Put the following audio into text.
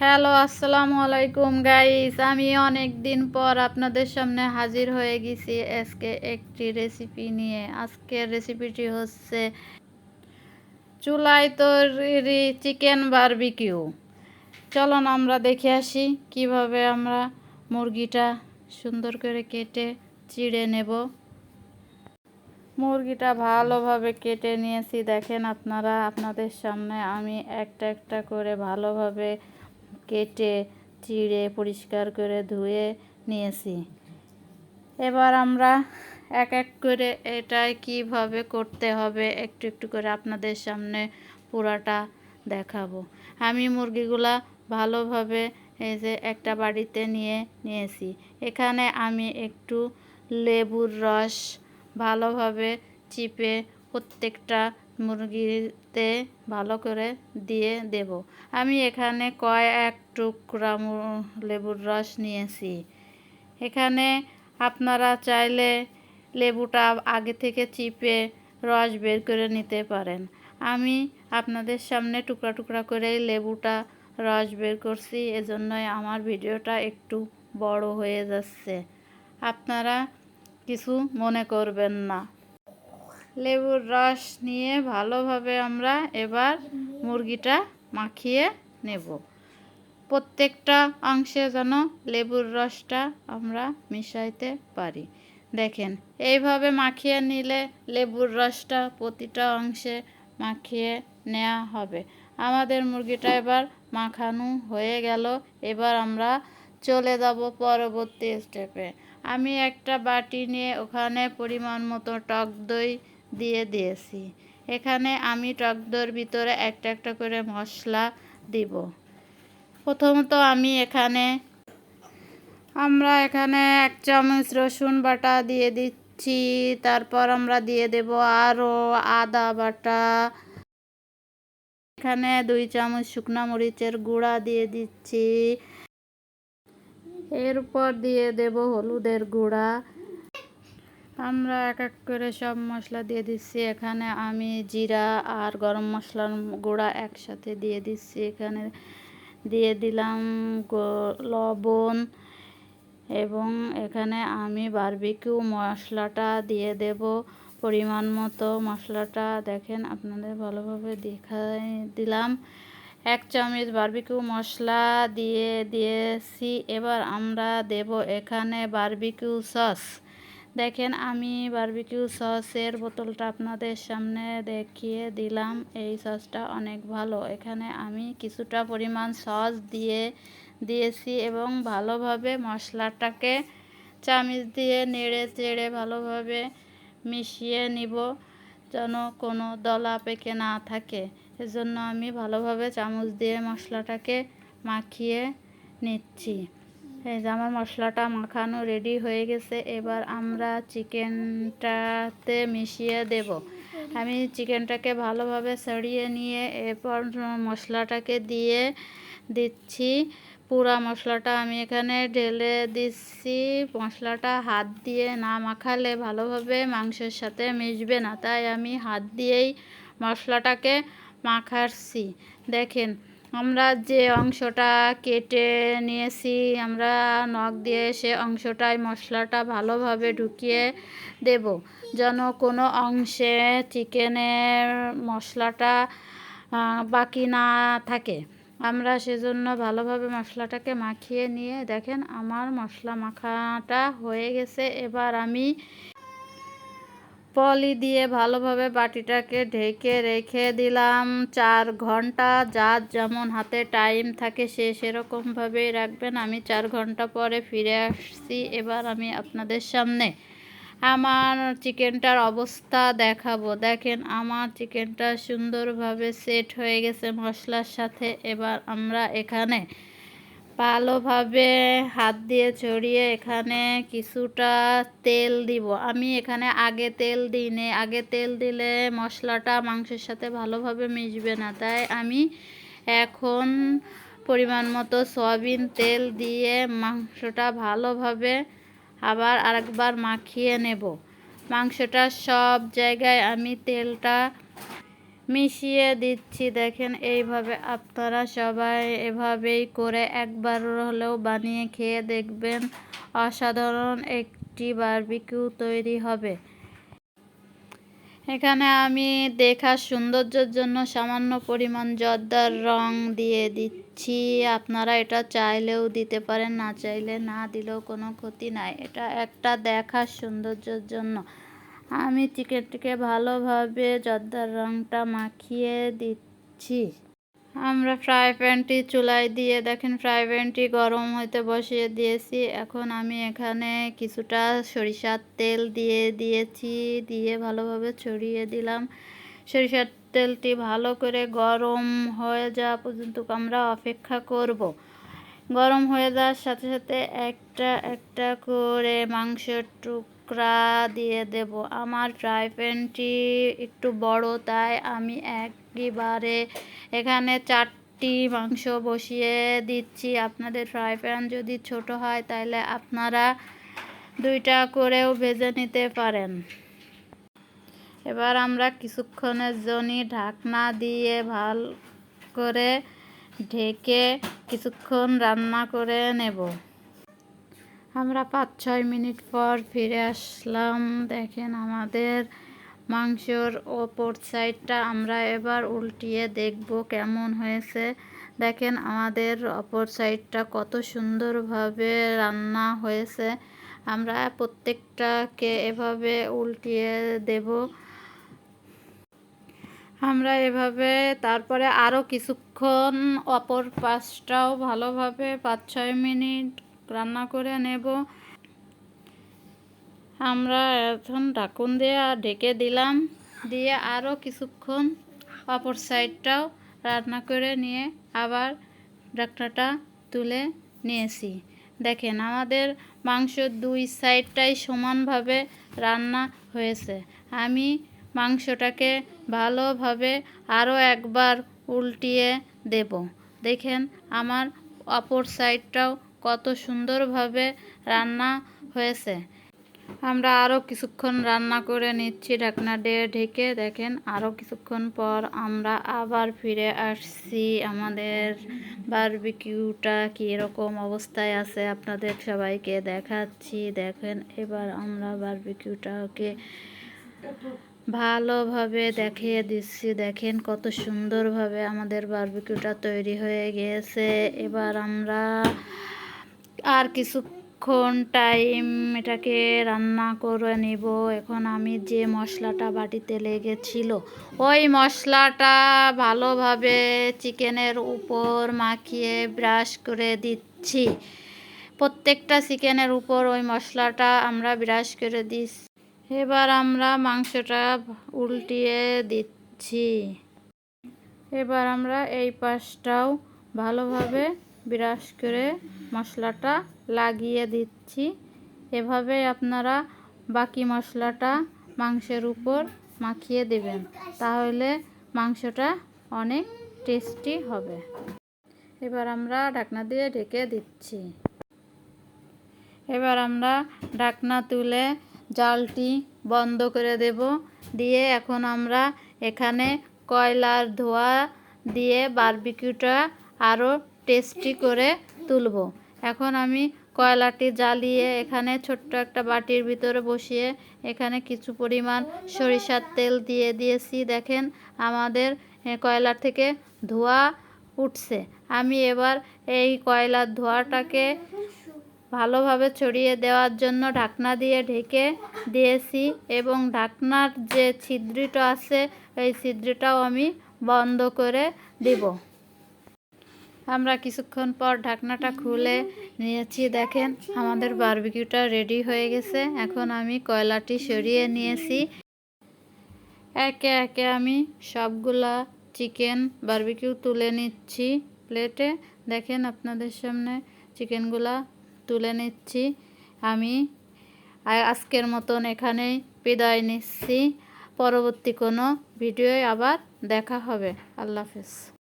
Hello, আসসালামু আলাইকুম guys. আমি অনেক দিন পর আপনাদের সামনে হাজির হয়ে গেছি আজকে একটি রেসিপি নিয়ে। আজকের রেসিপিটি হচ্ছে চুলায় তৈরি চিকেন বারবিকিউ। চলুন আমরা দেখে আসি কিভাবে আমরা মুরগিটা সুন্দর করে কেটে চিড়ে নেব। মুরগিটা ভালোভাবে কেটে নিয়েছি, দেখেন আপনারা। আপনাদের সামনে আমি একটা একটা করে ভালোভাবে কেটে চিড়ে পরিষ্কার করে ধুয়ে নিয়েছি। এবার আমরা এক এক করে এটা কিভাবে করতে হবে একটু একটু করে আপনাদের সামনে পুরাটা দেখাবো। আমি মুরগিগুলা ভালোভাবে এই যে একটা বাড়িতে নিয়েছি। এখানে আমি একটু লেবুর রস ভালোভাবে চিপে প্রত্যেকটা মুরগিতে ভালো করে দিয়ে দেব। আমি এখানে কয়েক টুকরা লেবুর রস নিয়েছি। এখানে আপনারা চাইলে লেবুটা আগে থেকে চিপে রস বের করে নিতে পারেন। আমি আপনাদের সামনে টুকরা টুকরা করে লেবুটা রস বের করছি, এজন্যই আমার ভিডিওটা একটু বড় হয়ে যাচ্ছে। আপনারা কিছু মনে করবেন না। লেবুর রস নিয়ে ভালোভাবে আমরা এবার মুরগিটা মাখিয়ে নেব। প্রত্যেকটা অংশে যেন লেবুর রসটা আমরা মিশাইতে পারি। দেখেন, এইভাবে মাখিয়ে নিলে লেবুর রসটা প্রতিটা অংশে মাখিয়ে নেওয়া হবে। আমাদের মুরগিটা এবার মাখানো হয়ে গেল। এবার আমরা চলে যাব পরবর্তী স্টেপে। আমি একটা বাটি নিয়ে ওখানে পরিমাণ মতো টক দই দিয়ে দিয়েছি। এখানে আমি টক দইয়ের ভিতরে একটা একটা করে মশলা দিব। প্রথমত আমরা এখানে 1 চামচ রসুন বাটা দিয়ে দিচ্ছি। তারপর আমরা দিয়ে দেব আরও আদা বাটা। এখানে 2 চামচ শুকনা মরিচের গুঁড়া দিয়ে দিচ্ছি। এরপর দিয়ে দেব হলুদের গুঁড়া। আমরা এক এক করে সব মশলা দিয়ে দিচ্ছি। এখানে আমি জিরা আর গরম মশলার গুঁড়া একসাথে দিয়ে দিচ্ছি। এখানে দিয়ে দিলাম লবণ এবং এখানে আমি বারবিকিউ মশলাটা দিয়ে দেব পরিমাণ মতো। মশলাটা দেখেন, আপনাদের ভালোভাবে দেখাই দিলাম। 1 চামচ বারবিকিউ মশলা দিয়ে দিয়েছি। এবার আমরা দেব এখানে বারবিকিউ সস। দেখেন, আমি বারবিকিউ সসের বোতলটা আপনাদের সামনে দেখিয়ে দিলাম। এই সসটা অনেক ভালো। এখানে আমি কিছুটা পরিমাণ সস দিয়েছি এবং ভালোভাবে মশলাটাকে চামচ দিয়ে নেড়ে চেড়ে ভালোভাবে মিশিয়ে নিব, যেন কোনো দলা পেকে না থাকে। এজন্য আমি ভালোভাবে চামচ দিয়ে মশলাটাকে মাখিয়ে নিচ্ছি। এই যে আমার মশলাটা মাখানো রেডি হয়ে গেছে। এবার আমরা চিকেনটাতে মিশিয়ে দেব। আমি চিকেনটাকে ভালোভাবে ছড়িয়ে নিয়ে এরপর মশলাটাকে দিয়ে দিচ্ছি। পুরা মশলাটা আমি এখানে ঢেলে দিচ্ছি। মশলাটা হাত দিয়ে না মাখালে ভালোভাবে মাংসের সাথে মিশবে না, তাই আমি হাত দিয়েই মশলাটাকে মাখাচ্ছি। দেখেন, আমরা যে অংশটা কেটে নিয়েছি, আমরা নখ দিয়ে সে অংশটায় মশলাটা ভালোভাবে ঢুকিয়ে দেব, যেন কোনো অংশে চিকেনের মশলাটা বাকি না থাকে। আমরা সেজন্য ভালোভাবে মশলাটাকে মাখিয়ে নিয়ে দেখেন আমার মশলা মাখাটা হয়ে গেছে। এবার আমি পলি দিয়ে ভালোভাবে বাটিটাকে ঢেকে রেখে দিলাম 4 ঘন্টা। যার যেমন হাতে টাইম থাকে সে সেরকমভাবেই রাখবেন। আমি 4 ঘন্টা পরে ফিরে আসছি। এবার আমি আপনাদের সামনে আমার চিকেনটার অবস্থা দেখাবো। দেখেন, আমার চিকেনটা সুন্দরভাবে সেট হয়ে গেছে মশলার সাথে। এবার আমরা এখানে ভালোভাবে হাত দিয়ে ছড়িয়ে এখানে কিছুটা তেল দিব। আমি এখানে আগে তেল দিইনি। আগে তেল দিলে মশলাটা মাংসের সাথে ভালোভাবে মিশবে না, তাই আমি এখন পরিমাণ মতো সয়াবিন তেল দিয়ে মাংসটা ভালোভাবে আবার আরেকবার মাখিয়ে নেব। মাংসটা সব জায়গায় আমি তেলটা মিশিয়ে দিচ্ছি। দেখেন এইভাবে আপনারা সবাই এভাবেই করে একবার হলেও বানিয়ে খেয়ে দেখবেন, অসাধারণ একটি বারবিকিউ তৈরি হবে। এখানে আমি দেখার সৌন্দর্যের জন্য সামান্য পরিমাণ জর্দার রং দিয়ে দিচ্ছি। আপনারা এটা চাইলেও দিতে পারেন, না চাইলে না দিলেও কোনো ক্ষতি নাই। এটা একটা দেখার সৌন্দর্যের জন্য। আমি চিকেনটিকে ভালোভাবে জর্দার রংটা মাখিয়ে দিচ্ছি। আমরা ফ্রাই প্যানটি চুলায় দিয়ে দেখেন ফ্রাই প্যানটি গরম হতে বসিয়ে দিয়েছি। এখন আমি এখানে কিছুটা সরিষার তেল দিয়ে দিয়েছি, দিয়ে ভালোভাবে ছড়িয়ে দিলাম। সরিষার তেলটি ভালো করে গরম হয়ে যাওয়া পর্যন্ত আমরা অপেক্ষা করব। গরম হয়ে যাওয়ার সাথে সাথে একটা একটা করে মাংসের টুকরা দিয়ে দেব। আমার ফ্রাই প্যানটি একটু বড়, তাই আমি একবারে এখানে 4টি মাংস বসিয়ে দিচ্ছি। আপনাদের ফ্রাই প্যান যদি ছোট হয় তাহলে আপনারা 2টা করেও ভেজে নিতে পারেন। এবার আমরা কিছুক্ষণের জন্য ঢাকনা দিয়ে ভালো করে ঢেকে কিছুক্ষণ রান্না করে নেব। আমরা 5-6 মিনিট পর ফিরে আসলাম। দেখেন আমাদের মাংসর ওপর সাইডটা আমরা এবার উল্টিয়ে দেখব কেমন হয়েছে। দেখেন আমাদের অপর সাইডটা কত সুন্দরভাবে রান্না হয়েছে। আমরা প্রত্যেকটাকে এভাবে উল্টিয়ে দেব। আমরা এভাবে তারপরে আরও কিছুক্ষণ অপর পাশটাও ভালোভাবে 5-6 মিনিট রান্না করে নেব। আমরা এখন ঢাকুন দিয়ে ঢেকে দিলাম, দিয়ে আরও কিছুক্ষণ অপর সাইডটাও রান্না করে নিয়ে আবার ঢাকনাটা তুলে নিয়েছি। দেখেন আমাদের মাংসর 2 সাইডটাই সমানভাবে রান্না হয়েছে। আমি মাংসটাকে ভালোভাবে আরও একবার উল্টিয়ে দেব। দেখেন আমার অপর সাইডটাও কত সুন্দরভাবে রান্না হয়েছে। আমরা আরও কিছুক্ষণ রান্না করে নিচ্ছি ঢাকনা দিয়ে ঢেকে। দেখেন আরও কিছুক্ষণ পর আমরা আবার ফিরে আসছি। আমাদের বারবিকিউটা কীরকম অবস্থায় আছে আপনাদের সবাইকে দেখাচ্ছি। দেখেন এবার আমরা বারবিকিউটাকে ভালোভাবে দেখিয়ে দিচ্ছি। দেখেন কত সুন্দরভাবে আমাদের বারবিকিউটা তৈরি হয়ে গিয়েছে। এবার আমরা আর কিছুক্ষণ টাইম এটাকে রান্না করে নিব। এখন আমি যে মশলাটা বাটিতে লেগেছিল ওই মশলাটা ভালোভাবে চিকেনের উপর মাখিয়ে ব্রাশ করে দিচ্ছি। প্রত্যেকটা চিকেনের উপর ওই মশলাটা আমরা ব্রাশ করে দিচ্ছি। এবার আমরা মাংসটা উল্টিয়ে দিচ্ছি। এবার আমরা এই পাশটাও ভালোভাবে ব্রাশ করে মশলাটা লাগিয়ে দিচ্ছি। এভাবে আপনারা বাকি মশলাটা মাংসের উপর মাখিয়ে দেবেন, তাহলে মাংসটা অনেক টেস্টি হবে। এবার আমরা ঢাকনা দিয়ে ঢেকে দিচ্ছি। এবার আমরা ঢাকনা তুলে জালটি বন্ধ করে দেব। দিয়ে এখন আমরা এখানে কয়লার ধোঁয়া দিয়ে বারবিকিউটা আরও টেস্টি করে তুলব। এখন আমি কয়লাটি জ্বালিয়ে এখানে ছোট্ট একটা বাটির ভিতরে বসিয়ে এখানে কিছু পরিমাণ সরিষার তেল দিয়ে দিয়েছি। দেখেন আমাদের কয়লার থেকে ধোঁয়া উঠছে। আমি এবার এই কয়লার ধোঁয়াটাকে ভালোভাবে ছড়িয়ে দেওয়ার জন্য ঢাকনা দিয়ে ঢেকে দিয়েছি, এবং ঢাকনার যে ছিদ্রটা আছে এই ছিদ্রটাও আমি বন্ধ করে দেব। আমরা কিছুক্ষণ পর ঢাকনাটা খুলে নিয়েছি। দেখেন আমাদের বারবিকিউটা রেডি হয়ে গেছে। এখন আমি কয়লাটি সরিয়ে নিয়েছি। একে একে আমি সবগুলা চিকেন বারবিকিউ তুলে নিচ্ছি প্লেটে। দেখেন আপনাদের সামনে চিকেনগুলা তুলে নিচ্ছি। আমি আজকের মতন এখানেই বিদায় নিচ্ছি। পরবর্তী কোনো ভিডিওয় আবার দেখা হবে। আল্লাহ হাফেজ।